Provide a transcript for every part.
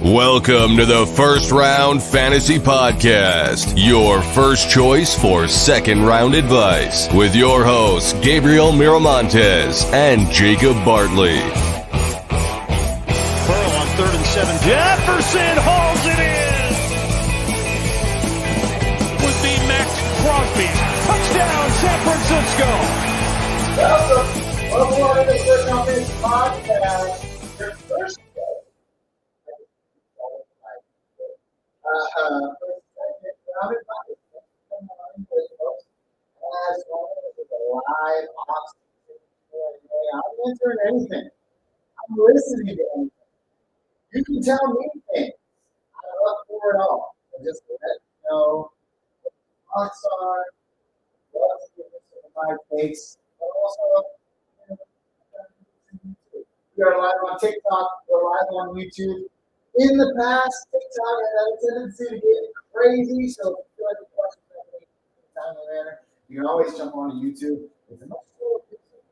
Welcome to the First Round Fantasy Podcast, your first choice for second round advice, with your hosts Gabriel Miramontes and Jacob Bartley. Pearl on 3rd and 7. Jefferson hauls it in. Would be Max Crosby. Touchdown, San Francisco. Welcome to the First Round Fantasy Podcast. Your first as always, it's a live I'm answering anything. I'm listening to anything. You can tell me things. I love for it all. I just let you know what the thoughts are. Love to give some of my takes. But also, we are live on TikTok. We're live on YouTube. In the past, TikTok had a tendency to get crazy, so if you feel like the questions are in a timely manner, you can always jump on to YouTube. It's a much slower picture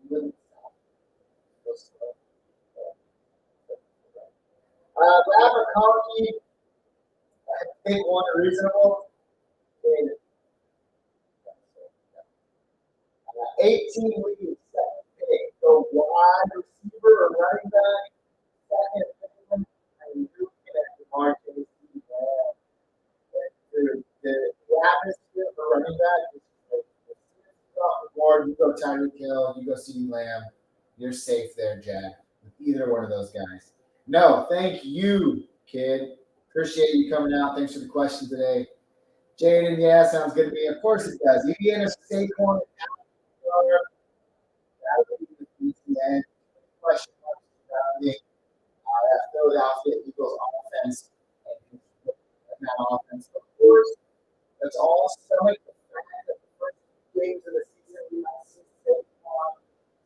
there. Abercrombie, I think one reasonable. 18 weeks, second pick, go wide receiver or running back, second pick, and you're looking at DeMar Chase. The atmosphere for running back is off the board. You go Tyreek Hill, you go CeeDee Lamb, you're safe there, Jack, with either one of those guys. No, thank you, kid. Appreciate you coming out. Thanks for the question today. Jaden, yeah, sounds good to me. Of course it does. Indiana Saquon. That would be the BTN. Question marks surrounding that Philadelphia Eagles offense and that offense. Of course, that's all stomach the fact that the first games of the season we might see Saquon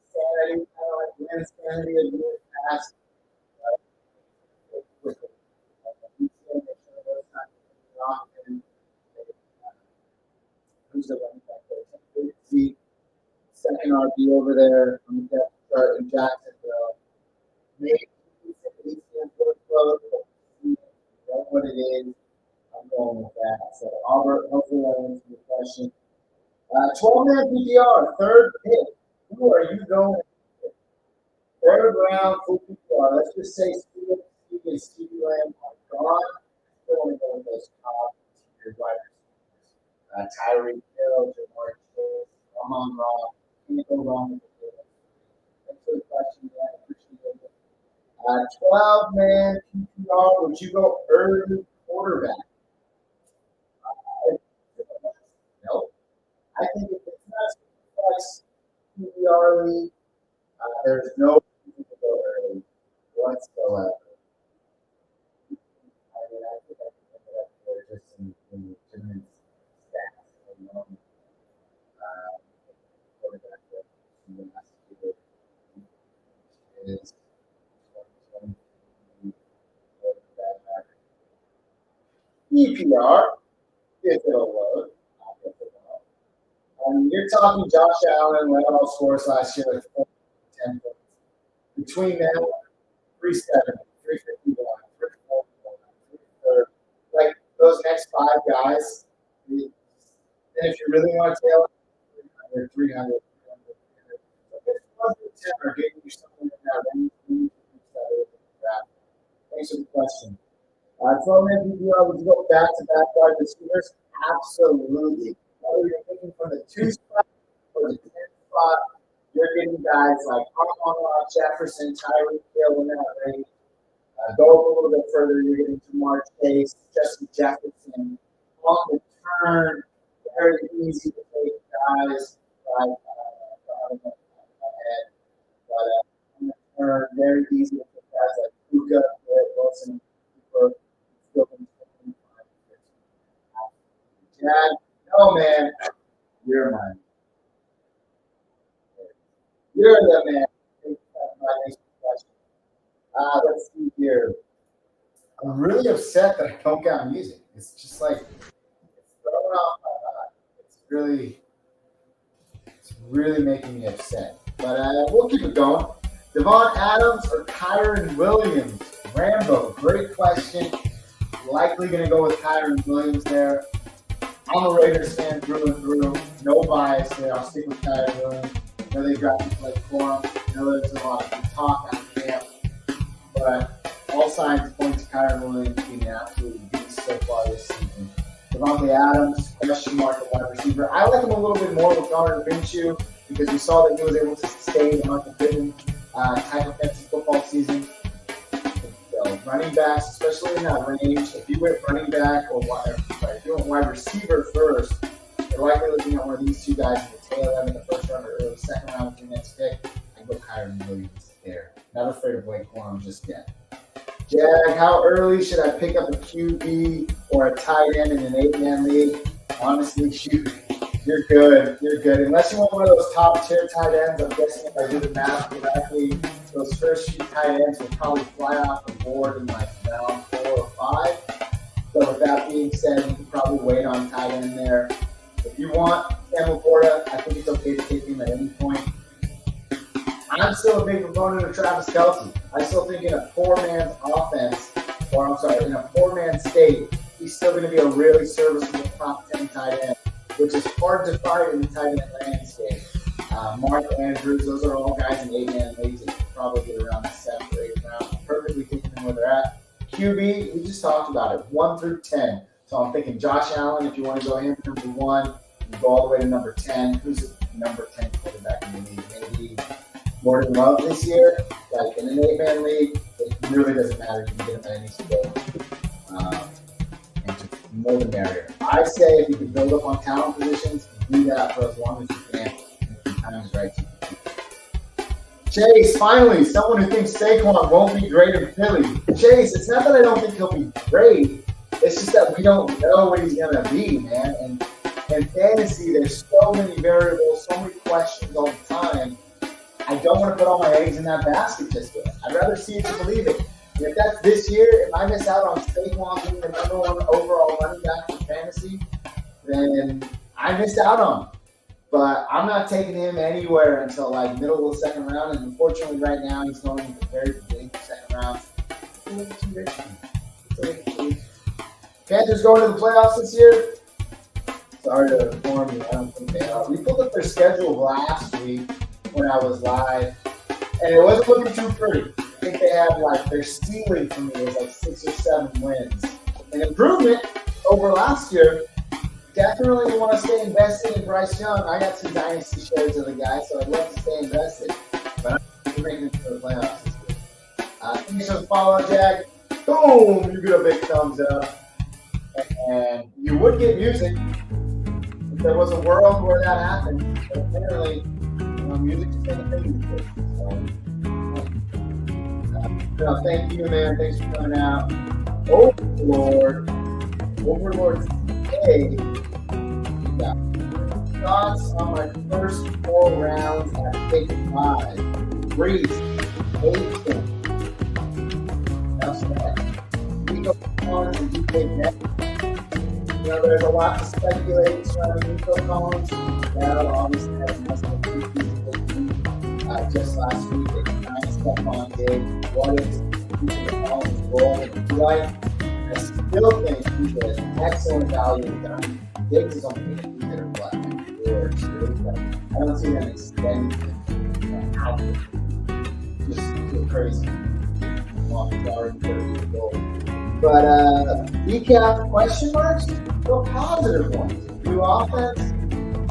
sanity, kind of like Lynn sanity of years past. Who's the running back there? Second RB over there on the depth chart in Jacksonville. Maybe it's what it is. I'm going with that. So, Albert, hopefully that answers your question. 12-man PPR, third pick. Who are you going with? Third round, full PPR. Let's just say Stevie Lamb are gone. Still want to go with those top tier wide receivers. Tyreek Hill, Jamar Chase, Amon Ra. Can't go wrong with it. Thanks for the question, man. I appreciate it. 12-man PPR. Would you go early quarterback? No. I think if it's not PPR league, there's no reason to go early whatsoever. I mean, I think I can think it up there just in legitimate stats. Is EPR, if it'll load. You're talking Josh Allen led all scores last year with 10 points. Between them, 370, 351, 341, 330. Like those next five guys, and if you really want to tail it, 300. Or getting you something in that range. Thanks for the question. 12-man PPR, would you go back-to-back wide receivers? Absolutely. Whether you're thinking from the 2 spot or the 10 spot, you're getting guys like Amon-Ra, Jefferson, Tyreek Hill in that range. Go a little bit further, you're getting Jamar Chase, Justin Jefferson. On the turn, very easy to take guys like very easy to put guys like Luka, Wilson, no man, you're mine. You're the man. My next question. Let's see here. I'm really upset that I don't got music. It's just like it's throwing off my mind. It's really making me upset. But we'll keep it going. Devon Adams or Kyron Williams? Rambo, great question. Likely going to go with Kyron Williams there. I'm a Raiders fan through and through. No bias there. I'll stick with Kyron Williams. I know they drafted Blake Corum. I know there's a lot of talk out of camp. But all signs point to Kyron Williams being an absolute beast so far this season. Devontae Adams, question mark at wide receiver. I like him a little bit more with Garner Minshew because we saw that he was able to sustain the Michael Pittman type of fantasy football season. So running backs, especially in that range, if you went running back or if you went wide receiver first, you're likely looking at one of these two guys in the tail end of the first round or early second round with your next pick. I go Kyron Williams there. Not afraid of Blake Corum just yet. Jag, how early should I pick up a QB or a tight end in an 8-man league? Honestly, you're good. You're good. Unless you want one of those top-tier tight ends, I'm guessing if I do the math correctly, those first few tight ends will probably fly off the board in like round 4 or 5. So with that being said, you can probably wait on tight end there. If you want Sam Laporta, I think it's okay to take him at any point. I'm still a big proponent of Travis Kelce. I still think in a four-man offense, in a four-man state, he's still going to be a really serviceable top 10 tight end, which is hard to find in the tight end landscape. Mark Andrews, those are all guys in 8-man leagues that you probably get around the 7th or 8th round. Perfectly taking them where they're at. QB, we just talked about it, 1 through 10. So I'm thinking Josh Allen, if you want to go him number 1, you go all the way to number 10. Who's the number 10 quarterback in the league? Maybe Jordan Love this year, like in an 8-man league, it really doesn't matter. You can get him at any stage. And just more the merrier. I say if you can build up on talent positions, do that for as long as you can. And the time is right to compete. Chase, finally, someone who thinks Saquon won't be great in Philly. Chase, it's not that I don't think he'll be great. It's just that we don't know what he's going to be, man. And in fantasy, there's so many variables, so many questions all the time. I don't want to put all my eggs in that basket just yet. I'd rather see it to believe it. And if that's this year, if I miss out on Saquon being the number 1 overall running back for fantasy, then I missed out on him. But I'm not taking him anywhere until like middle of the second round. And unfortunately, right now, he's going in the very big second round. It's a little too rich for me. Panthers going to the playoffs this year? Sorry to inform you, I don't think they are. We pulled up their schedule last week when I was live, and it wasn't looking too pretty. I think they had like their ceiling for me was like 6 or 7 wins. An improvement over last year. Definitely want to stay invested in Bryce Young. I got some dynasty shares of the guy, so I'd love to stay invested. But I'm making it to the playoffs this year. Thanks for the follow, Jack. Boom! You get a big thumbs up. And you would get music if there was a world where that happened. But apparently, music is going to pay so, thank you, man. Thanks for coming out. Overlord today. Yeah. Thoughts on my first 4 rounds at pick 5. Reese, 18. That's that. Nico Collins and DK Metcalf. You know, there's a lot to speculate surrounding Nico Collins. Now, obviously, has messed up just last week. They kind of stepped on Diggs. What is Nico Collins' role in the life? I still think he's an excellent value with them. Diggs is only going to be there for like 4 or 2. I don't see them extending him out there. Just feel crazy. But decaf question marks, real positive ones. New offense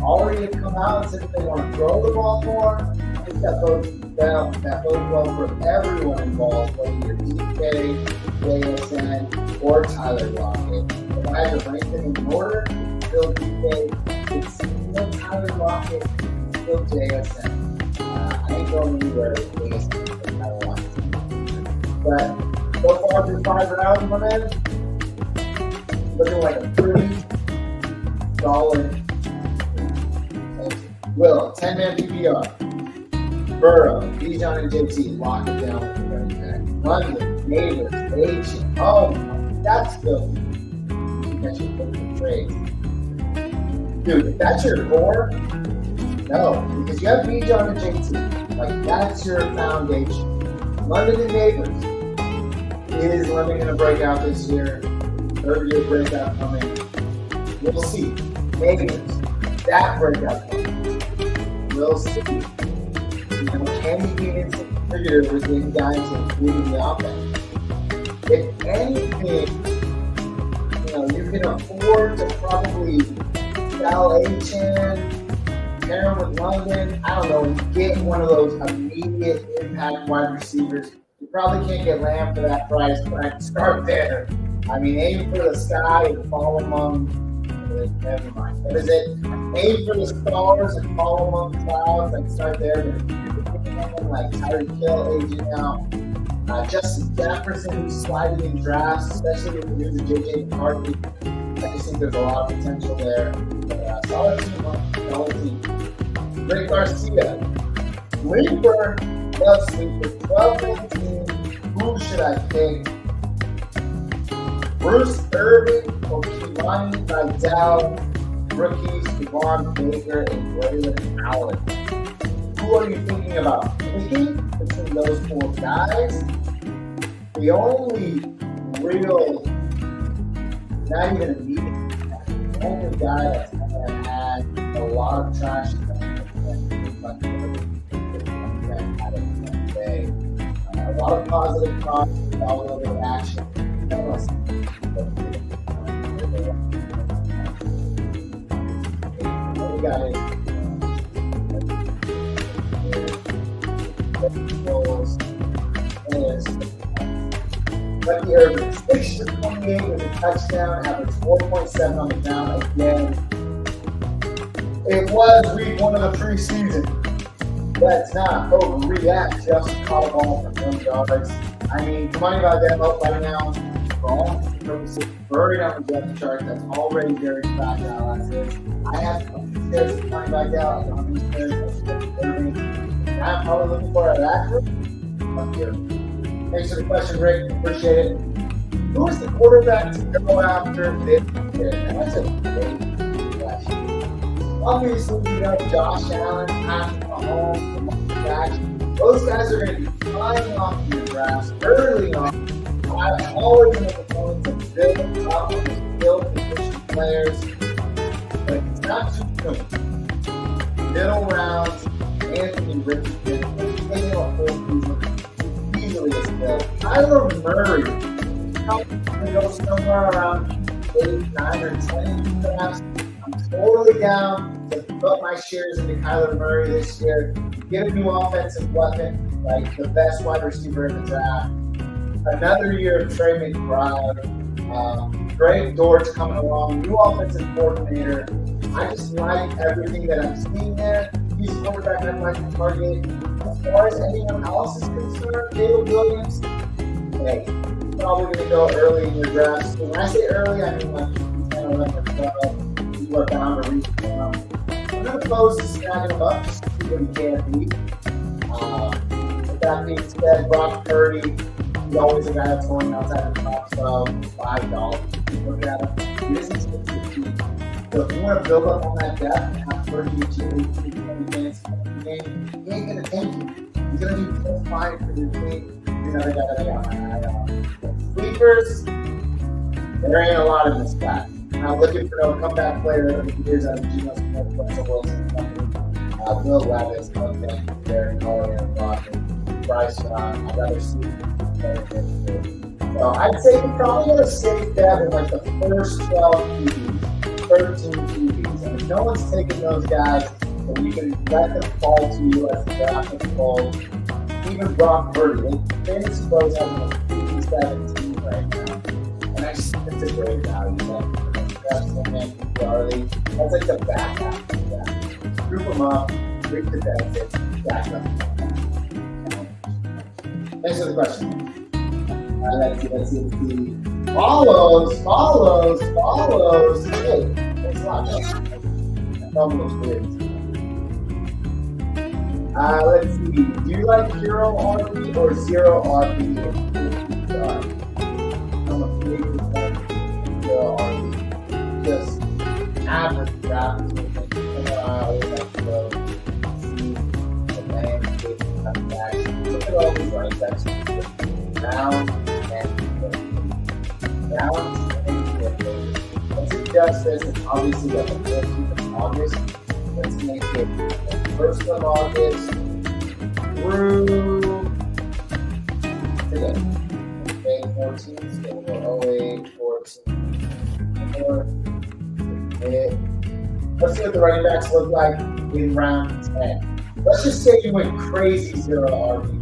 already have come out and said that they want to throw the ball more. I think that bodes well for everyone involved, whether you're DK, JSN, or Tyler Lockett. If I had to rank them in order, still DK, it's still Tyler Lockett, still JSN. I ain't going anywhere with JSN and Tyler Lockett. But so far through 5 rounds, my man, looking like a pretty solid. Will, 10-man PPR. Burrow, Bijan and JT, lock it down with the running back. London, Neighbors, Agent. Oh, that's filthy. That should put in trades. Dude, if that's your core, no, because you have Bijan and JT. Like, that's your foundation. London and Neighbors. Is London going to break out this year? Third-year breakout coming. We'll see. Neighbors. That breakout coming. We'll see. Can he be an instant contributor within guys including the offense? If anything, you can afford to probably sell A-Chan, pair him with London, I don't know, and get one of those immediate impact wide receivers. You probably can't get Lamb for that price, but I can start there. I mean, aim for the sky and fall among, never mind. What is it? Aim for the stars and fall among the clouds. I can start there, but like Tyreek Hill aging out. Justin Jefferson, who's sliding in drafts, especially with the news of J.J. McCarthy. I just think there's a lot of potential there. But, solid team. Rick Garcia. Sleeper. Love sleeper. 12-19. Who should I pick? Bruce Irvin or Keelan Vidal? Rookies, Devon Baker, and Braylon Allen. Who are you thinking about picking between those four guys? The only real, not even immediate, the only guy that's going to add a lot of trash a lot of positive comments, all over action. We got it. Lucky Irvin, 6 for 28 with a touchdown, averaged 4.7 on the ground again. It was week 1 of the preseason. Let's not overreact. Just caught a ball for 1 yards. I mean, money by them up by now. For all purposes, buried on the depth chart. That's already very fat now as is. I have money back out. I don't understand. I'm probably looking for an accurate. Up here. Thanks for the question, Rick. Appreciate it. Who is the quarterback to go after this year? And that's a great question. Obviously, Josh Allen, Patrick Mahomes, Lamar Jackson. Those guys are going to be flying off the grass early on. I've always been a proponent of building up on those skill position players, but it's not too soon. Middle rounds, Anthony Richardson, Daniel Holmes, easily as well. Kyler Murray is probably going to go somewhere around 8, 9, or 10 drafts. I'm totally down to put my shares into Kyler Murray this year. Get a new offensive weapon, like the best wide receiver in the draft. Another year of Trey McBride. Greg Dortch coming along, new offensive coordinator. I just like everything that I'm seeing there. He's a quarterback I'd like to target. As far as anyone else is concerned, Caleb Williams, hey, probably going to go early in your draft. So when I say early, I mean like 10, 11, or 12. You are bound to reach down. I'm not opposed to snagging him up just to see what he can be. With that being said, Brock Purdy, he's always a guy that's going outside the top, so $5. Look at him. He isn't supposed to be. So if you want to build up on that depth and have Purdy get you 18, 20 minutes in the game, he ain't going to take you. He's going to do just fine for your team. Another guy that I got my eye on. Sleepers, there ain't a lot in this class. I'm looking for no comeback player over the years out of Geno Smith, Russell Wilson Company, Will Levis, Derek Carr, and Rodgers, Bryce Young. I'd rather see so I'd say you're probably going to safe bet with like the first 12 QBs, 13 QBs. And if no one's taking those guys, then you can let them fall to you as the draft unfolds. Even Brock Purdy, they suppose having a QB17 right now. And I just think it's a great value. That's like the back half of that. Group them up, reap the benefits, back up. Thanks for the question. Let's see. Follows. Hey, thanks a lot, man. Those weird. Let's see. Do you like hero RB or zero RB? I'm a big hero RB. Just average draft. I always have to go see the landscape. That's round 10. Round 10. Let's adjust this, and obviously the 14th of August. Let's make it the 1st of August through today. Okay, 14th, so we'll 08, 14, 4, let's see what the running backs look like in round 10. Let's just say you went crazy 0 RB.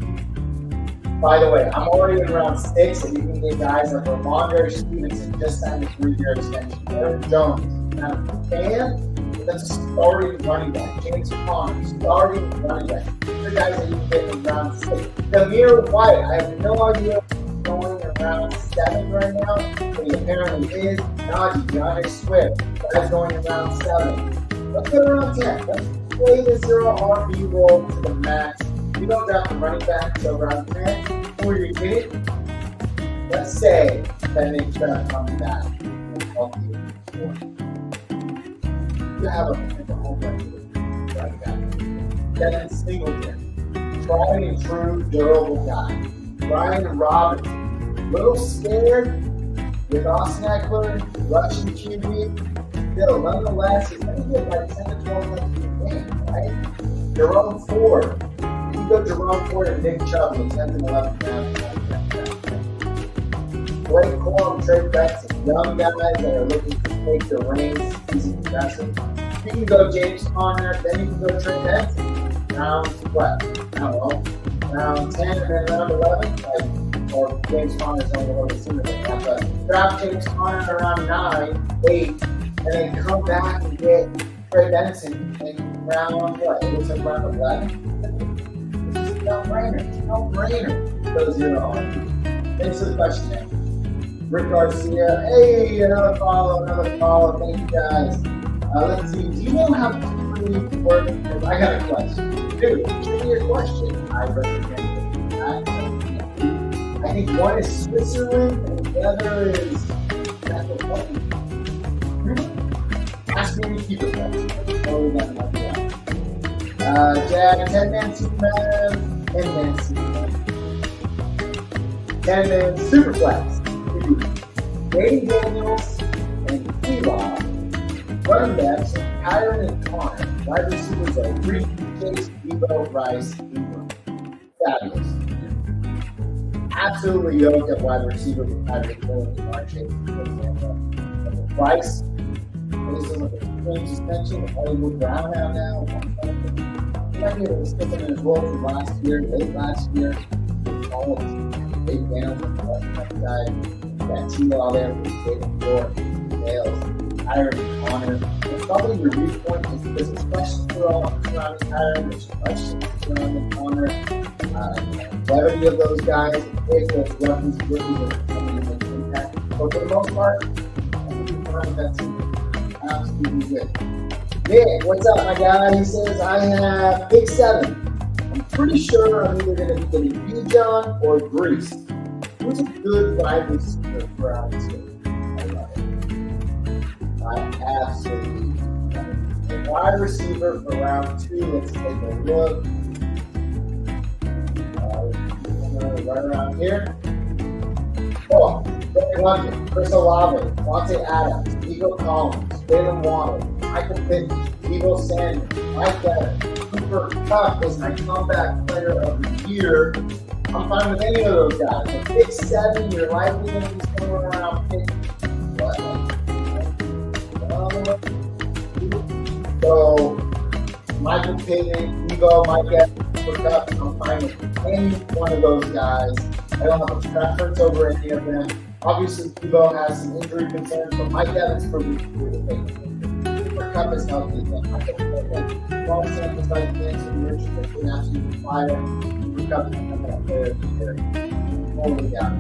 By the way, I'm already in round 6, and you can get guys like Ramondre Stevenson just signed a 3-year extension. Aaron Jones, not a fan, but that's a starting running back. James Conner, starting running back. These are guys that you can get in round 6. Demir White, I have no idea if he's going in round 7 right now, but he apparently is. Najee, DeAndre Swift, guys going in round 7. Let's go to round 10. Let's play the 0 RB role to the max. You don't draft a running back until round 10. Who are you kidding? Let's say that Nick's going to come back and help you. You have a home running back. Devin Singleton. Tried and true, durable guy. Brian Robinson. Little scared with Austin Eckler, Russian QB. Still, nonetheless, he's going to get like 10 to 12 runs a game, right? Jerome Ford. You go Jerome Ford and Nick Chubb in the 10th and 11th round. Blake Corum, Trey Benson, young guys that are looking to take the reins, season progressive. You can go James Conner, then you can go Trey Benson. Round what? I don't know. Round 10 and then round 11, like, or James Conner's only a little bit sooner than that, but draft James Conner around 9, 8, and then come back and get Trey Benson in round what? It was in round 11. No-brainer. Go 0 RB. Thanks for the question, man. Rick Garcia. Hey, another follow. Thank you, guys. Let's see. Do you know how to work? I got a question. Dude, give me your question. I recommend it. I think one is Switzerland and the other is Macedonia. Ask me to keep it right. Totally nothing like that. Jack, 10-man Superman. 10-man Superman. 10-man Superflex. Dave Daniels and Eli. Running backs, Kyron and Connor. Wide receivers are Reed, Chase, Debo, Rice, Ingram. Fabulous. Absolutely yoked at wide receiver with Tyreek Hill and Jamar Chase, for example. And the Rice, based on the game suspension, Hollywood Brown now. He might be able to stick him in his role from last year, late last year. All of them. Dave Daniels and the left guy. Got T-Law there for the state of Florida. Nails. Tyron and Connor. It's probably your viewpoint is there's a question surrounding Tyron, there's questions surrounding Connor, the levity of those guys, if those rookies are coming in with impact. But for the most part, I think you find that's absolutely good. Nick, what's up, my guy? He says, I have pick 7. I'm pretty sure I'm either going to be getting Bijan or Grease. Who's a good wide receiver for round 2? I love it. I absolutely love it. A wide receiver for round 2. Let's take a look. Right around here. Oh, Greg London, Chris Olave, Monte Adams, Nico Collins, Jalen Waddle, Michael Pittman, Deebo Samuel, Mike Evans, Cooper Kupp is my comeback player of the year. I'm fine with any of those guys. But pick 7, you're likely going to be somewhere around pick. So, Michael Pittman, Deebo, Mike Evans, Cooper Kupp, I'm fine with any one of those guys. I don't have a preference over any of them. Obviously, Deebo has some injury concerns, but Mike Evans for me to take. Cooper Kupp is healthy again. Michael Pittman, small samples like this, and Richard has been absolutely fire. Cooper Kupp is coming up there. Totally down.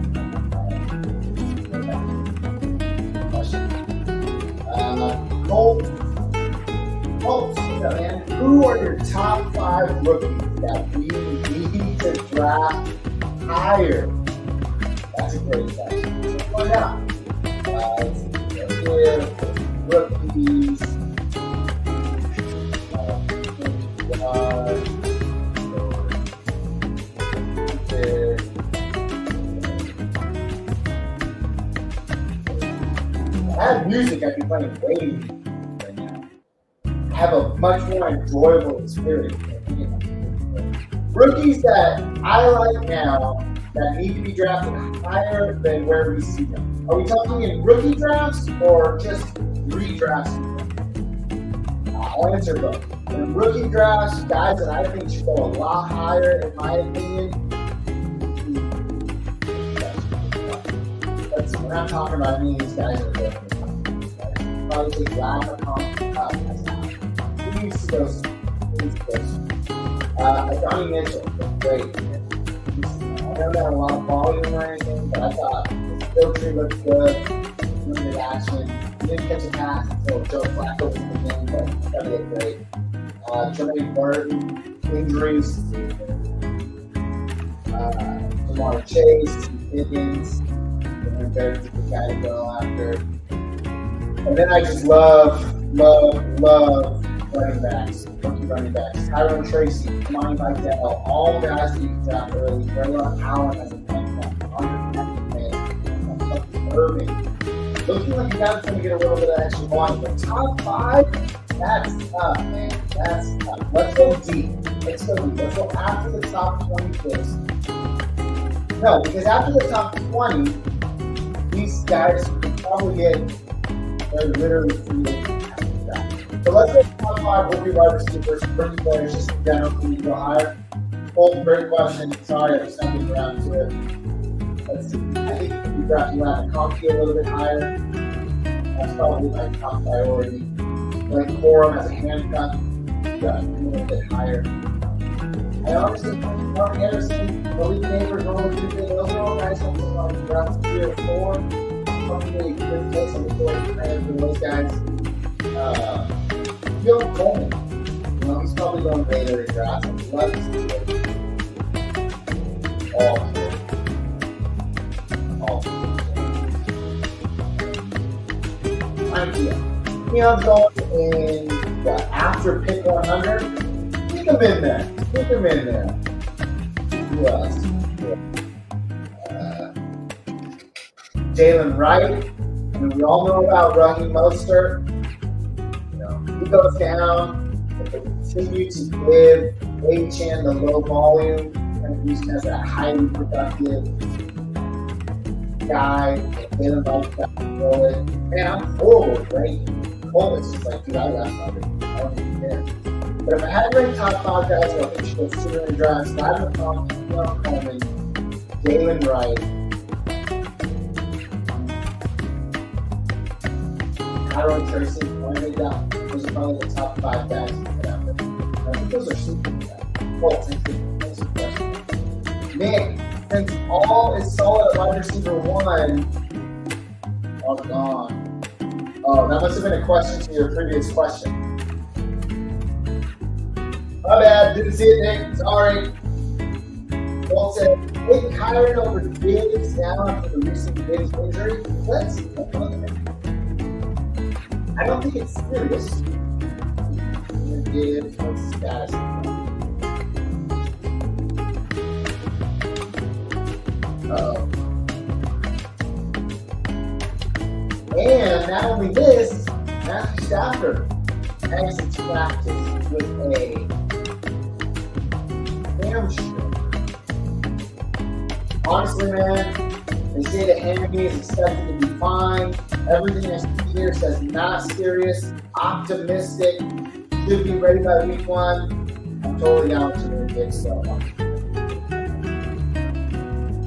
Colts, man. Who are your top 5 rookies that we need to draft higher? That's a great question. Let's find out. Here, rookies. had music, I'd be playing way right now. I have a much more enjoyable experience. Rookies that I like now that need to be drafted higher than where we see them. Are we talking in rookie drafts or just redrafts? I'll answer both. In rookie drafts, guys that I think should go a lot higher, in my opinion. We're not talking about any of these guys that are good. Probably take Lava He needs to go. Johnny Mitchell, great. I don't have a lot of volume or anything, but I thought his field tree looked good. Limited action. He didn't catch a pass until Joe Flacco was in the game, but that looked great. Jermaine Burton, injuries. Jamar Chase, Higgins. Very good guy to go after. And then I just love running backs, rookie running backs. Tyrone Tracy, Monty Vidal, all guys that you can draft early. Braylon Allen as a Irving. Looking like a guy that's going to get a little bit of extra volume. But top 5, that's tough, man. That's tough. Let's go deep. Let's go after the top 20 picks. No, because after the top 20, these guys can probably get literally free. So let's go top 5 rookie wide receivers, rookie players, just in general, who you go higher. Colton, great question. Sorry, I'm just not getting around to it. Let's see. I think we drafted Landon Conkey a little bit higher. That's probably my top priority. Blake Corum as a handcuff, got a little bit higher. I honestly think Mark Anderson, Malik Neighbors, Norman Tuesday, those are all guys something like draft 3 or 4. Something really good place on the board for those guys. Bill Coleman, he's probably going later in drafts. I'd love to see it. All Keon's going in after pick 100. Stick him in there. Who else? Jalen Wright. I mean, we all know about Raheem Mostert. He goes down. If they continue to give H.N. the low volume and use him as a highly productive guy, Jalen Wright got to roll it. Man, I'm horrible with Raheem. It's just like, dude, I left it. I don't even care. But if I had to rank top 5 guys, I think should go sooner in drafts. Landon Conkey, Keon Coleman, Jalen Wright, Tyrone Tracy, Tony Down. Those are probably the top 5 guys to put out there. I think those are super guys. Thanks for the question. Nick, since all is solid at wide receiver 1, all gone. Oh, that must have been a question to your previous question. My bad, didn't see it, Nick. Sorry. Paul said, take Kyron over Diggs now after the recent Diggs injury. Let's see. I don't think it's serious. Diggs, what's the status? And not only this, Matthew Stafford has his practice with a hamstring. Honestly, man, they say the hammy is expected to be fine. Everything I see here says not serious, optimistic, should be ready by week 1. I'm totally down with the big stuff.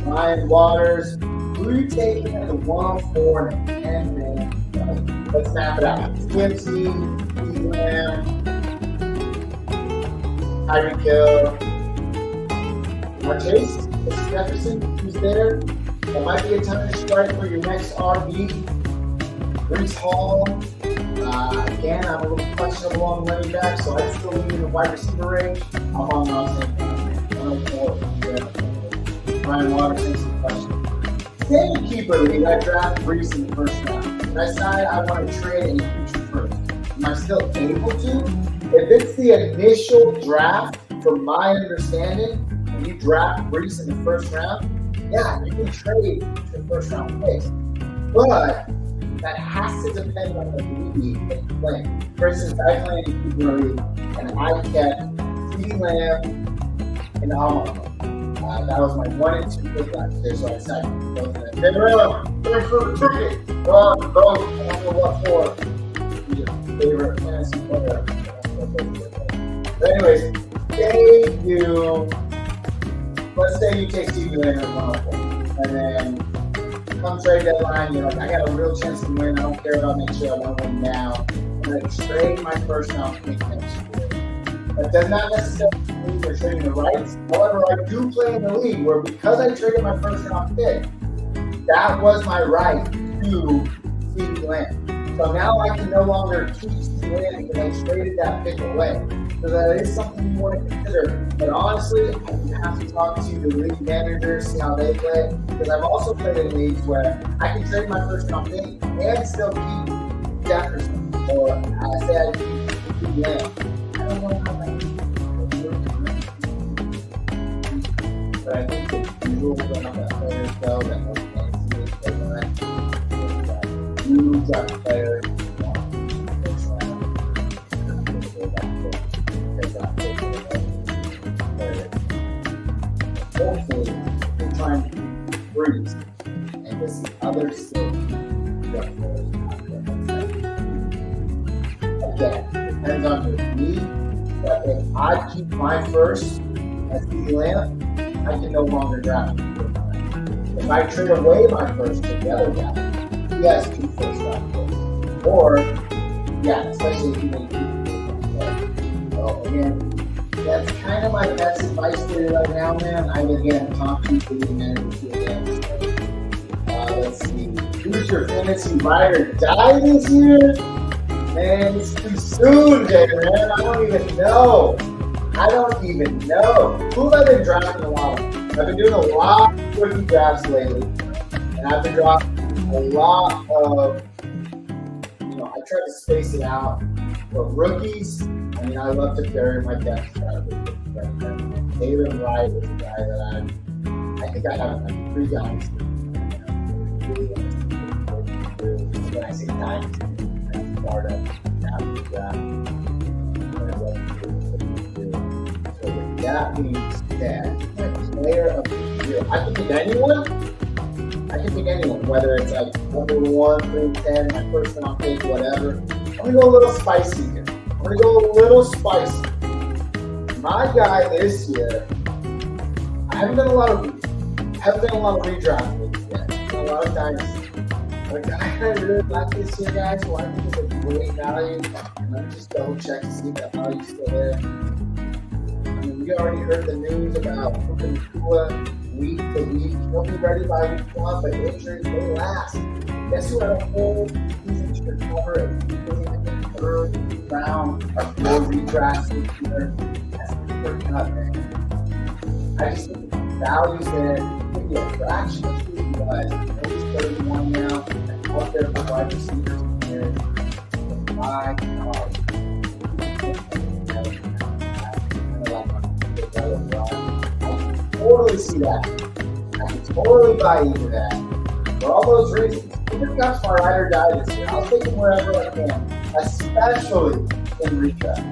Ryan Waters, who are you taking at the 104 and 10 man? Let's map it out. CMC, Lamb, Tyreek Hill, Chase, Jefferson, who's there. That might be a time to strike for your next RB. Breece Hall. Again, I'm a little questionable on the running back, so I'd still leave in the wide receiver range. I'm on the same 104. Ryan Waters, thanks for the question. Same keeper league, I draft Breece in the first round. And I decide I want to trade a future first. Am I still able to? If it's the initial draft, from my understanding, and you draft Breece in the first round, yeah, you can trade your first round picks. But that has to depend on the league that you play. For instance, I play in a Keeper League, and I kept CeeDee Lamb and Alma. That was my 1 and 2 pick last year, so I decided to go for that. Hey, they're for cricket. Go, I don't know what for. Your favorite fantasy player. But anyways, let's say you take CeeDee Lamb at 104, and then come trade deadline, you're like, I got a real chance to win. I don't care about next year. I want to win now. I'm going to trade my first round pick next year. That does not necessarily mean you're trading the rights. However, I do play in the league where because I traded my first round pick, that was my right to CeeDee Lamb. So now I can no longer keep CeeDee Lamb because I traded that pick away. So that is something you want to consider. But honestly, I have to talk to the league managers, see how they play. Because I've also played in leagues where I can trade my first round pick and still keep Jefferson. Or I say I keep Lamb. I don't know how that is. But I think the usual thing about players though that most fantasy leagues play on you got players who want to first round. Hopefully, we're trying to freeze and get some other silk. Again, depends on your need, but if I keep my first as CeeDee Lamb, I can no longer draft him. If I trade away my first to the other guy, he has 2 first round picks. Or, especially if you make 2 first round picks. So, again, that's kind of my best advice for you right now, man. I'm talking to the manager again. Let's see. Who's your fantasy ride or die this year? Man, it's too soon, Jay, man. I don't even know. Who have I been drafting a lot of? I've been doing a lot of rookie drafts lately. And I've been drafting a lot of, I try to space it out. But rookies, I love to carry my depth chart. David Wright is a guy that I think I have like 3 guys. When I say dynasty, I start up after that. So with that being said, my player of the year, I can pick anyone, whether it's like number 1 through 10, my first round pick, whatever. I'm going to go a little spicy here. My guy this year, I haven't done a lot of redraft leagues yet. A lot of dynasty. The guy I really like this year, guys, who I think is a great value, and let me just double check to see if that value's still there. We already heard the news about Kua week to week. He'll be ready by week 1, but injuries may last. Guess who had a whole season to recover and he was in the 3rd round of 4 redrafts this year? That's pretty cut, man. I just think the value's there. Maybe a fraction of who he was. He's 31 now. And out there for wide receivers here. My God. I totally see that. I can totally buy into that. For all those reasons, Cooper Kupp's my ride or die this year. I'll take him wherever I can, especially in redraft.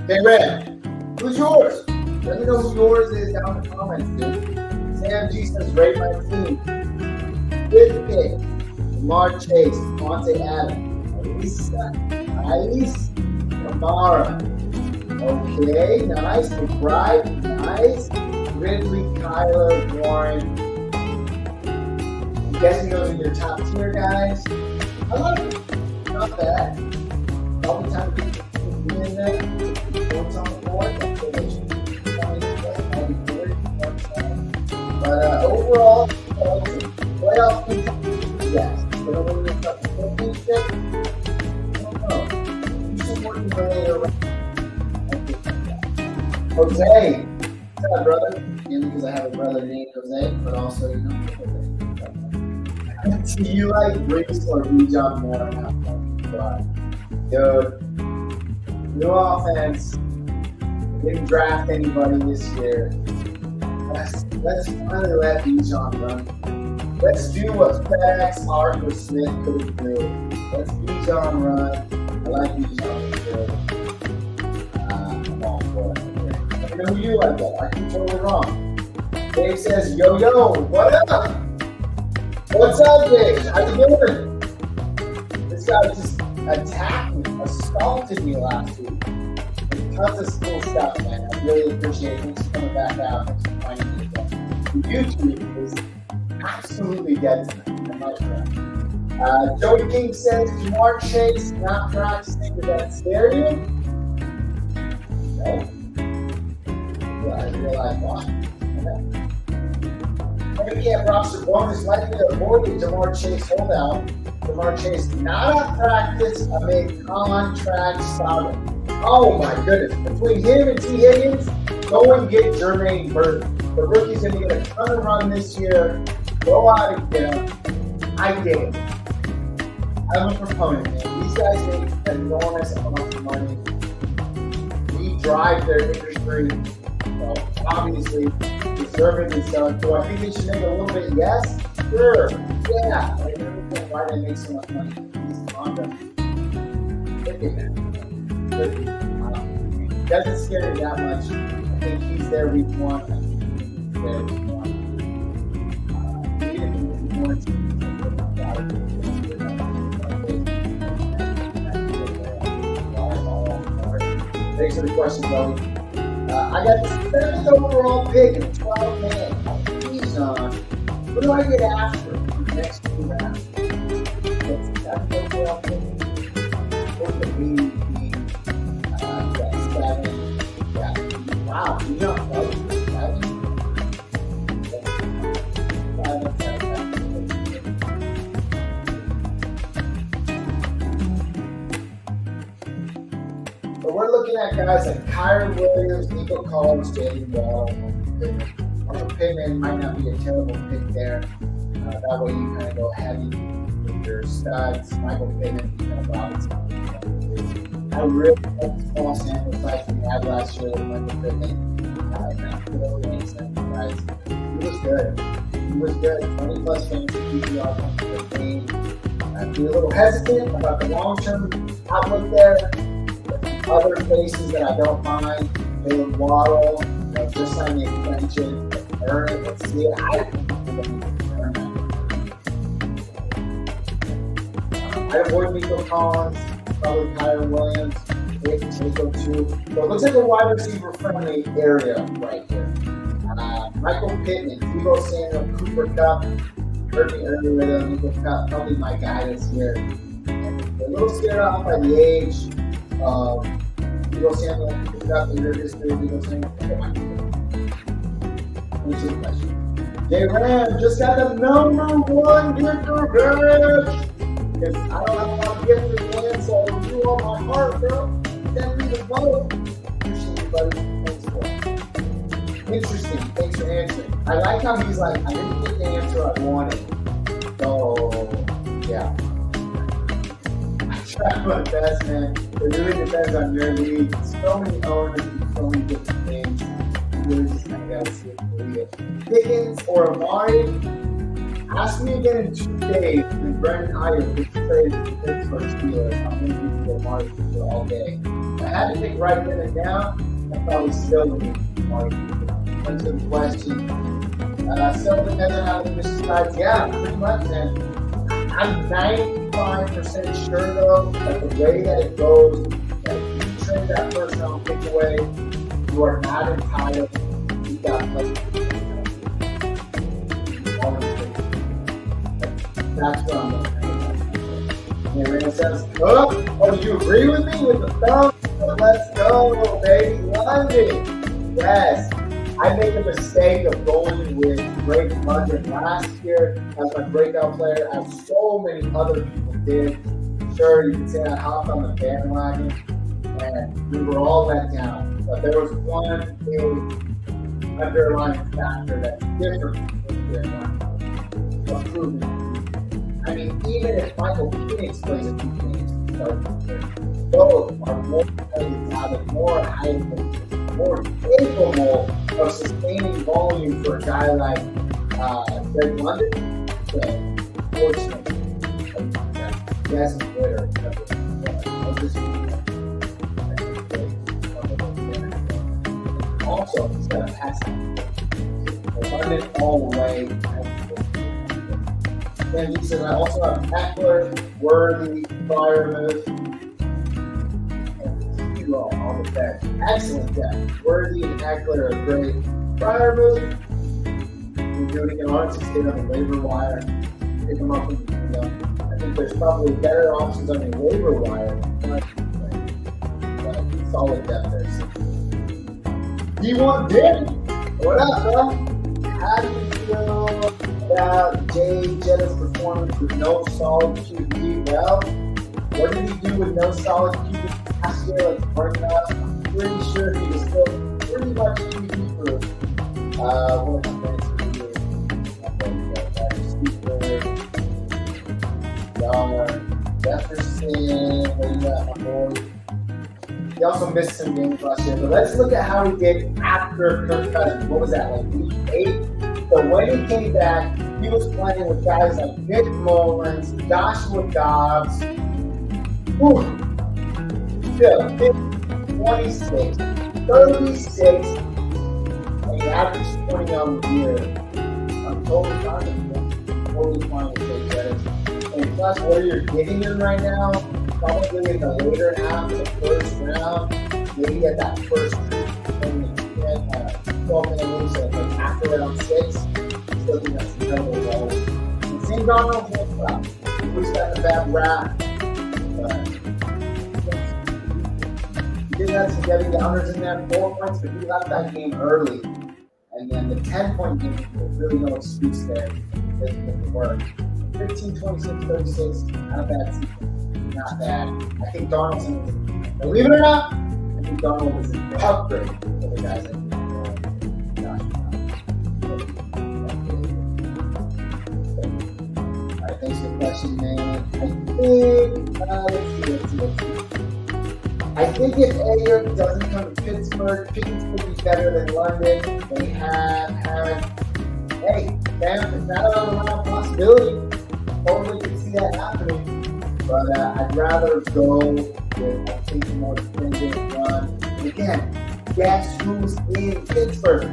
Okay, Red, who's yours? Let me know who yours is down in the comments, dude. Sam G says, rate my team. Good pick. Lamar Chase, Devontae Adams, Nice. Kamara. Okay, nice. McBride, nice. Ridley, Kyler, Warren. I'm guessing those are your top tier guys. I like it. Not bad. All the time people be in there. Points on the board. But overall, playoff team, yes. But over the championship, I don't know. You should work your way around. Jose, what's up, brother? Mainly because I have a brother named Jose, but also, do you like Brees or Bijan more now? Dude, no offense. Didn't draft anybody this year. Let's finally let Bijan run. Let's do what FedEx Arthur Smith couldn't do. Let's Bijan run. I like Bijan. I'm all for it. Let me know who you like that. I could be totally wrong. Dave says, yo, what up? What's up, Dave? How you doing? This guy just attacked me, assaulted me last week. Tons of cool stuff, man. I really appreciate it. Thanks for coming back out. Thanks for finding me again. YouTube is absolutely dead tonight. I might try. Joey King says, Jamar Chase not practicing. Did that scare you? No. Yeah, I realize why. Handicap roster bonus likely to avoid the Jamar Chase holdout. Jamar Chase not at practice amid contract saga. Oh my goodness. Between him and T. Higgins, go and get Jermaine Burton. The rookie's going to get a ton of run this year. Go out and get him. I get it. I'm a proponent, man. These guys make enormous amounts of money. We drive their industry. So obviously, deservedly so. Do I think they should make a little bit? Yes. Sure. Yeah. I don't understand why they make so much money. These contracts. Look at that. Doesn't scare me that much. I think he's there week one. I think he's there week one. Thanks for the question, Joey. I got the 7th overall pick in a 12-man. He's on. What do I get after the next 2 rounds? What's the 7th overall pick? What's the ADP? Wow, you know, that was 7. So we're looking at guys like Kyron Williams, Nico Collins, Jalen Wall, Michael Pittman might not be a terrible pick there. That way you kind of go heavy with your studs. Michael Pittman, kind of Robinson. I really like the small sample size we had last year with Michael Pittman. Guys. He was good. He was good. 20 plus fantasy PPR points per game. I'd be a little hesitant about the long-term outlook there. Other faces that I don't mind, Jalen Waddle, just signed the extension. Earn it. Let's see it. I think I'd avoid Nico Collins, probably Kyron Williams. Nico too. So it looks like a wide receiver friendly area right here. Michael Pittman, Debo Samuel, Cooper Kupp. Heard me earlier though, Nico Kupp, probably my guy this year. And a little scared off by the age. Debo Samuel, Cooper Kupp, the year history of Debo Samuel. Let me see the question. J Ram just got the #1 gifter badge. Because I don't have a lot of gifters, man, so I'll do all my heart, bro. Send me the vote. Appreciate you, buddy. Thanks for it. Interesting. Thanks for answering. I like how he's like, I didn't get the answer I wanted. So, yeah. I try my best, man. It really depends on your league. So many owners do so many different things. You really just kind of got to see it for you. Pickens or Amari? Ask me again in 2 days when Brandon Ayuk gets traded to the Pittsburgh Steelers. I'm going to be Amari Cooper all day. If I had to pick right then and now, I probably still would be Amari Cooper. Thanks for the question. Still depends on how the mission decides. Yeah, pretty much, man. I'm 95% sure, though, that the way that it goes, that if you trade that first round pick away, you are not entitled. You got played. That's what I'm looking at. And Rena says, oh, do you agree with me with the thumb? Let's go, baby. London. Yes. I made the mistake of going with Drake London last year as my breakout player, as so many other people did. Sure, you can say I hopped on the bandwagon, and we were all let down. But there was one big underlying factor that's different from the bandwagon. Improvement. I mean, even if Michael Penix plays a few games to start the year, both are more talented, more capable of sustaining volume for a guy like Drake London say, fortunately, he has some glitter. Also, he's got a pass out. Run it all the way. Then he said, I also have Eckler, Worthy, Firemouth, and Hero on the bench. Excellent depth. Worthy and Eckler are great. Firemouth, we're doing it on to stay on the waiver wire. Pick them up and I think there's probably better options on the waiver wire. But solid depth there. D1 Danny, what up, bro? How do you feel about Jay Jetta's performance with no solid QB? Well, what did he do with no solid QB last year? Let's bring it up. I'm pretty sure he was still pretty much QB proof. What am I going to do? Jefferson, what do you got, my boy? He also missed some games last year, but let's look at how he did after Kirk Cousins. What was that, like week 8? So when he came back, he was playing with guys like Nick Mullins, Joshua Dobbs. Whew. Still, 26, 36, and he averaged 20 on the year. I'm totally fine with him. Totally fine with Jay Jettis. And plus, where you're getting him right now, probably in the later half of the first round, maybe at that first 12-minute move, so like after it on 6, still think that's incredible low. And St. Donald was up. He was got a bad rap. He did have some getting downers in there, 4 points, but he left that game early. And then the 10-point game, there's really no excuse there. It doesn't work. 15, 26, 36, not a bad season. Not bad. I think Donald's believe it or not, I think Donald is an upgrade for the guys like Alright, thanks for the question, man. I think if Ayer doesn't come to Pittsburgh, Pickens could be better than London. They have hey, damn, it's not a possibility. Totally can see that happening. But I'd rather go with, I think, a more defensive run. And again, guess who's in Pittsburgh?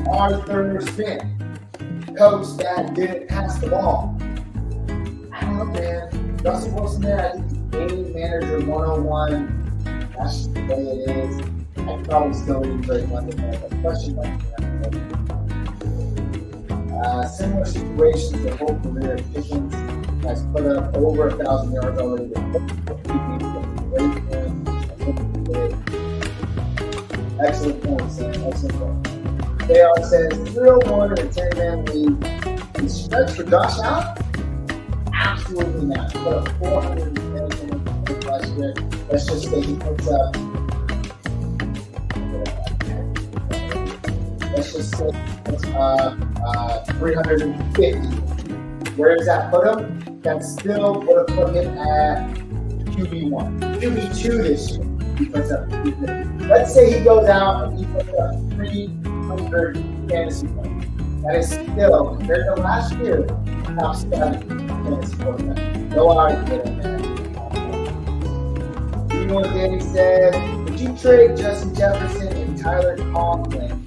Arthur Smith, coach that didn't pass the ball. I don't know, man. Russell Wilson there, I think he's game manager 101. That's just the way it is. I'd probably still leave Drake London there, but question mark. Similar situations, the whole career of Pickens has put up over 1,000 yards already. Excellent point, Sam. Excellent point. JR says 301 in a 10-man league. Is stretch for Josh Allen? Absolutely not. He put up 410 last year. Let's just say he puts up. Let's just say 350. Where does that put him? That still would have put him at QB1. QB2 this year. He puts up 350. Let's say he goes out and he puts up 300 fantasy points. That is still, compared to last year, top 7 fantasy points. Go out and get him, man. You know what Danny said? Would you trade Justin Jefferson and Tyler Conklin,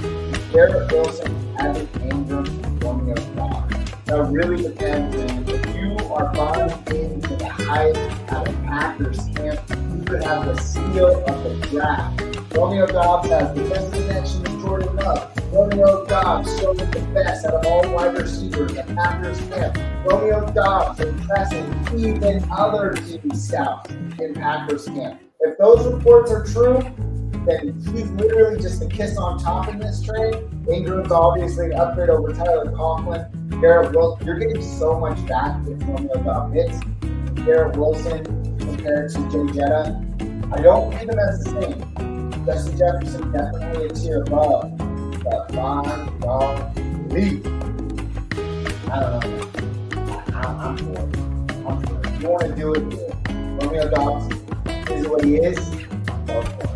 Garrett Wilson, Evan Ingram, and Romeo Dobbs? That really depends, man. If you are buying into the hype out of Packers camp, you could have the steal of the draft. Romeo Dobbs has the best connection to Jordan Love. Romeo Dobbs showed the best out of all wide receivers at Packers camp. Romeo Dobbs impressing even other TV scouts in Packers camp. If those reports are true, then he's literally just a kiss on top in this trade. Ingram's obviously an upgrade over Tyler Conklin. Garrett Wilson, you're getting so much back if Romeo Dobbs hits. Garrett Wilson compared to Jay Jetta, I don't view them as the same. Justin Jefferson definitely a tier above, but $5 lead. I don't know. I'm for it. I'm for it. If you want to do it, do it. Romeo Dobbs is what he is. Go for it.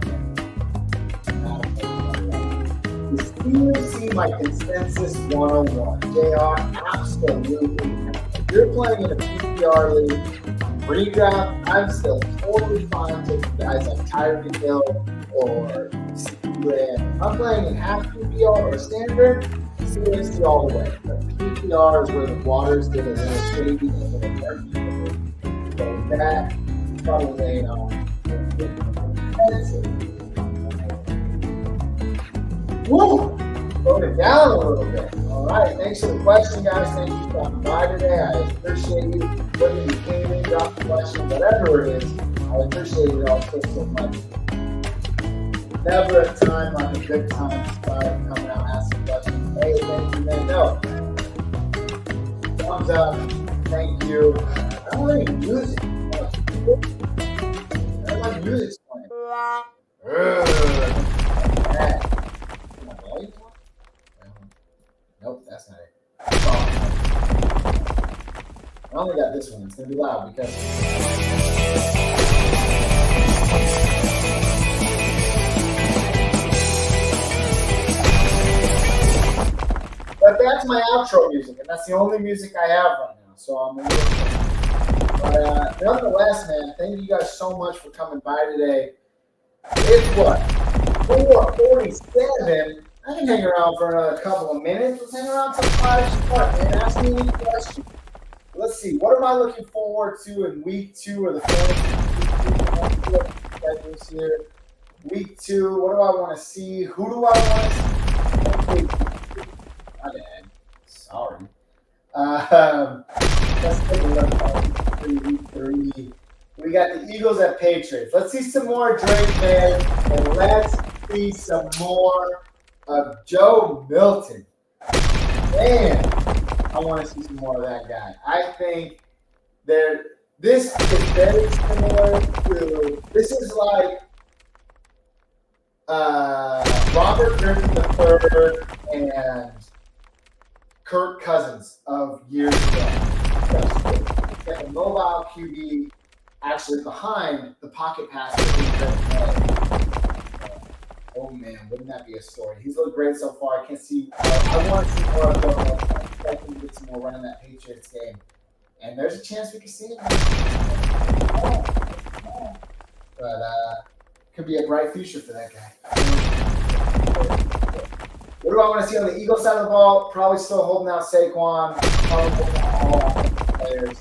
Is CMC my consensus 101? JR, absolutely. you're playing in a PPR league, redraft, I'm still totally fine taking guys like Tyreek Hill or CeeDee Lamb. I'm playing in half PPR or standard, seriously all the way. But PPR is where the waters get a little shady and a little murky. So that probably laying on. Woo! Slow it down a little bit. All right. Thanks for the question, guys. Thank you for coming by today. I appreciate you. Whether you came in, dropped the question, whatever it is, I appreciate it all so much. Never a time like a good time to start coming out asking questions. Hey, thank you, man. No. Thumbs up. Thank you. I don't like music. I don't like music playing. Nope, that's not it. I only got this one. It's going to be loud because... But that's my outro music, and that's the only music I have right now. So I'm a little... But nonetheless, man, thank you guys so much for coming by today. It's what? 4:47. I can hang around for another couple of minutes. Let's hang around till 5 start, man. Ask me any questions. Let's see. What am I looking forward to in week 2 of the fantasy here? Week 2. What do I want to see? Who do I want to see? My bad. Sorry. Let's take a look at week 3. We got the Eagles at Patriots. Let's see some more Drake, man. And let's see some more of Joe Milton. Man, I want to see some more of that guy. I think this is very similar to, this is like Robert Griffin III and Kirk Cousins of years ago. Got the mobile QB actually behind the pocket passer. Oh man, wouldn't that be a story? He's looked great so far. I can't see. I want to see more of him. I expect him to get some more run in that Patriots game. And there's a chance we can see him. But could be a bright future for that guy. What do I want to see on the Eagles side of the ball? Probably still holding out Saquon. Probably holding out all offensive players.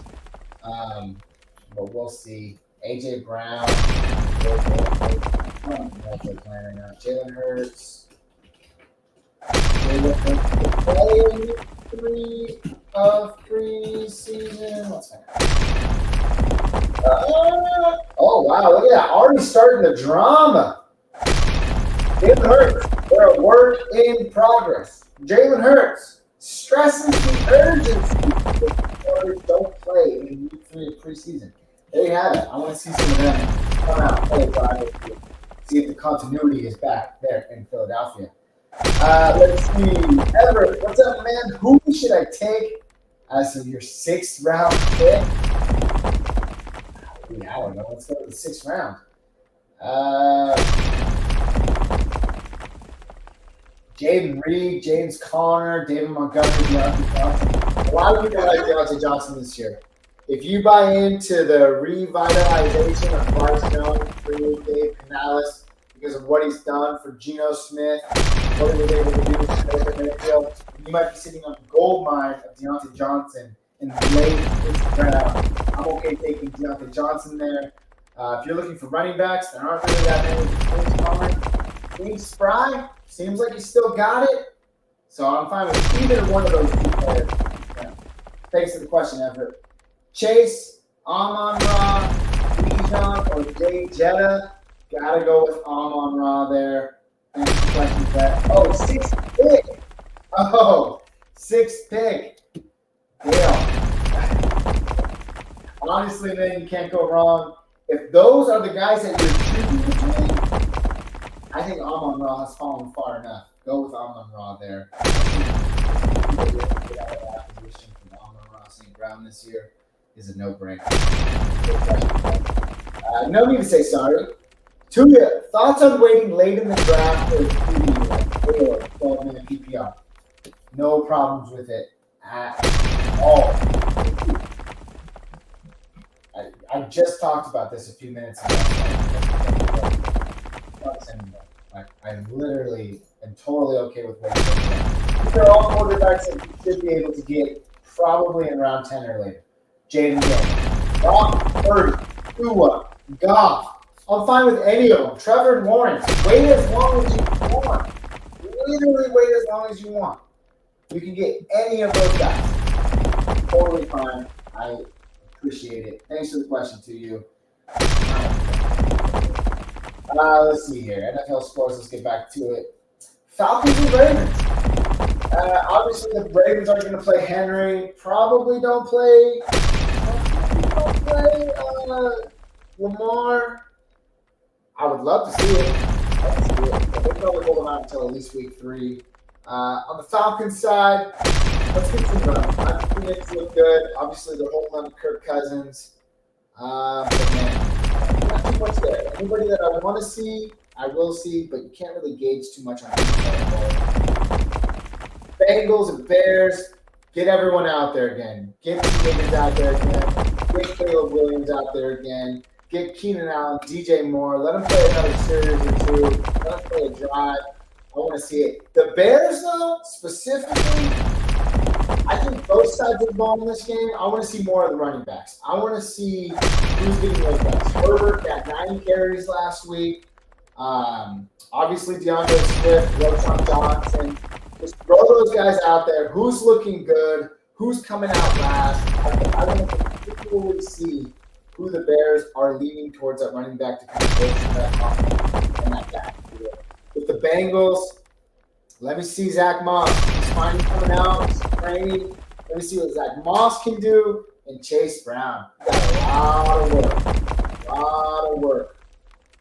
But we'll see. AJ Brown. Jalen Hurts. Playing 3 of preseason. What's that? Oh, wow. Look at that. Already starting the drama. Jalen Hurts. They're a work in progress. Jalen Hurts stresses the urgency. Don't play in week 3 of preseason. There you have it. I want to see some of them come out and play Friday. See if the continuity is back there in Philadelphia. Let's see. Everett, what's up, man? Who should I take as your 6th round pick? I don't know. Let's go to the 6th round. Jaden Reed, James Conner, David Montgomery, Deontay Johnson. A lot of people like Deontay Johnson this year. If you buy into the revitalization of Bryce Young through Dave Canales because of what he's done for Geno Smith, what he was able to do with the midfield, you might be sitting on a gold mine of Deontay Johnson in the late 6th round. I'm okay taking Deontay Johnson there. If you're looking for running backs, there aren't really that many. James Spry seems like he's still got it. So I'm fine with either one of those 2 players. Thanks for the question, Everett. Chase, Amon-Ra, Bijan, or Jay Jetta. Gotta go with Amon-Ra there. Thanks for the question, Brett. Oh, 6th pick. Oh, 6th pick. Damn. Honestly, man, you can't go wrong. If those are the guys that you're choosing between, I think Amon-Ra has fallen far enough. Go with Amon-Ra there. Acquisition from Amon-Ra St. Brown this year is a no-brainer. No need to say sorry. Tuya, thoughts on waiting late in the draft for a QB like 12-minute PPR? No problems with it at all. I just talked about this a few minutes ago. I literally am totally okay with waiting. These are all quarterbacks that you should be able to get probably in round 10 or later. Jaden Daniels, Brock Purdy, Tua, Goff. I'm fine with any of them. Trevor and Lawrence. Wait as long as you want. Literally wait as long as you want. You can get any of those guys. Totally fine. I appreciate it. Thanks for the question to you. Let's see here. NFL scores. Let's get back to it. Falcons and Ravens. Obviously, the Ravens aren't going to play Henry. Probably don't play Lamar. I would love to see it. But they'll probably hold them out until at least week 3. On the Falcons side, let's get some run. I think Phoenix look good. Obviously, they're holding on to Kirk Cousins. But man, not too much there. Anybody that I want to see, I will see, but you can't really gauge too much on Bengals and Bears. Get everyone out there again. Get the Higgins out there again. Get Caleb Williams out there again. Get Keenan Allen, DJ Moore. Let them play another series or 2. Let them play a drive. I want to see it. The Bears, though, specifically, I think both sides of the ball in this game, I want to see more of the running backs. I want to see who's getting those backs. Herbert got 9 carries last week. Obviously, DeAndre Swift, Roschon Johnson. Just throw those guys out there. Who's looking good? Who's coming out last? I want to particularly see who the Bears are leaning towards at running back to kind of go through that offense and that back. With the Bengals, let me see Zach Moss. He's finally coming out. He's training. Let me see what Zach Moss can do. And Chase Brown. He got a lot of work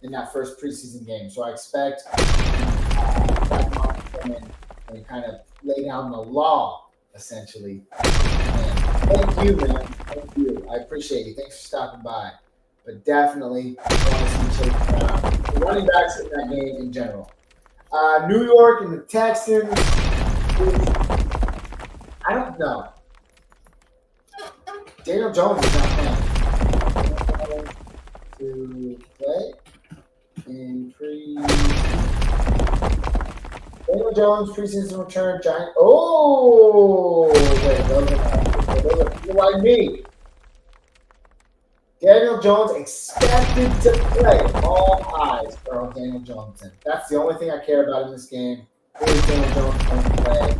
in that first preseason game. So I expect Zach Moss to come in and kind of lay down the law, essentially. And thank you, man. Thank you. I appreciate you. Thanks for stopping by. But definitely want to see Chase Brown. The running backs in that game in general. New York and the Texans. I don't know. Daniel Jones is not playing. To play in Daniel Jones preseason return. Giant. Oh, wait, those are people like me. Daniel Jones expected to play. All eyes are on Daniel Jones. That's the only thing I care about in this game. Is Daniel Jones going to play?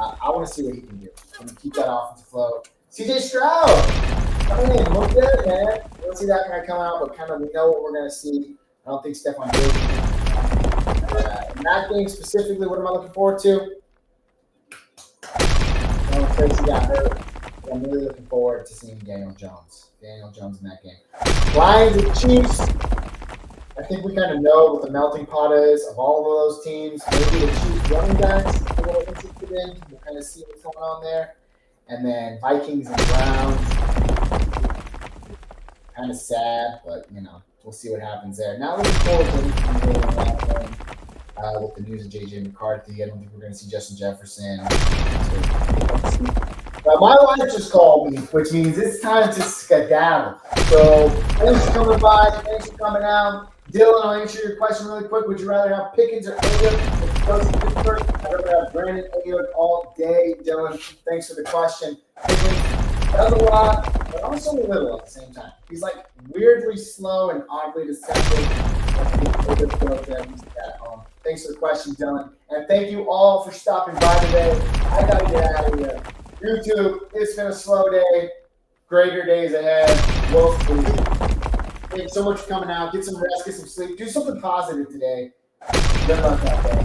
I want to see what he can do. I'm going to keep that offensive flow. CJ Stroud, coming in, look good, man. We don't see that guy come out, but kind of we know what we're going to see. I don't think Stephon Diggs. In that game specifically, what am I looking forward to? Tracy got hurt. I'm really looking forward to seeing Daniel Jones in that game. Lions and Chiefs. I think we kind of know what the melting pot is of all of those teams. Maybe the Chiefs running backs we're more interested in. We'll kind of see what's going on there. And then Vikings and Browns. Kind of sad, but, we'll see what happens there. Not looking forward to anything really in that game. With the news of J.J. McCarthy, I don't think we're going to see Justin Jefferson. My wife just called me, which means it's time to skedaddle. So thanks for coming by. Thanks for coming out. Dylan, I'll answer your question really quick. Would you rather have Pickens or Ayuk? I'd rather have Brandon Ayuk all day. Dylan, thanks for the question. Pickens does a lot, but also a little at the same time. He's like weirdly slow and oddly deceptive. Thanks for the question, Dylan. And thank you all for stopping by today. I got to get out of here. YouTube, it's been a slow day. Greater days ahead. We'll see. Thanks so much for coming out. Get some rest, get some sleep. Do something positive today. Good luck out there.